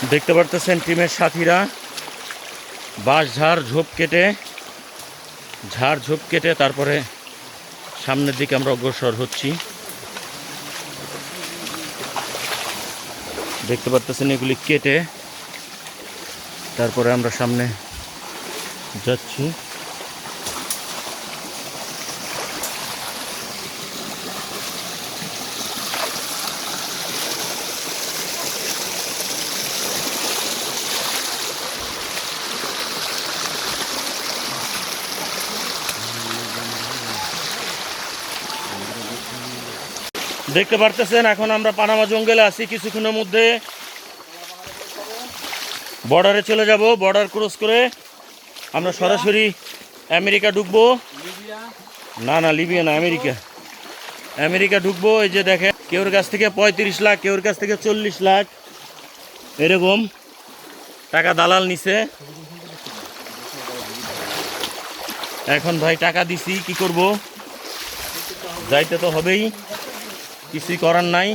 দেখতে পারতেছেন টিমের সাথীরা বাঁশ ঝাড় ঝোপ কেটে তারপরে সামনের দিকে আমরা অগ্রসর হচ্ছি। দেখতে পারতেছেন এগুলি কেটে তারপরে আমরা সামনে যাচ্ছি। দেখতে পারতেছেন এখন আমরা পানামা জঙ্গলে আছি। কিছুক্ষণের মধ্যে বর্ডারে চলে যাব। বর্ডার ক্রস করে আমরা সরাসরি আমেরিকা ঢুকবো। না লিবিয়া না, আমেরিকা ঢুকবো। এই যে দেখেন, কেউর কাছ থেকে 35 লাখ, কেউর কাছ থেকে 40 লাখ এরকম টাকা দালাল নিছে। এখন ভাই টাকা দিছি, কি করব, যাইতে তো হবেই, কিছুই করার নাই।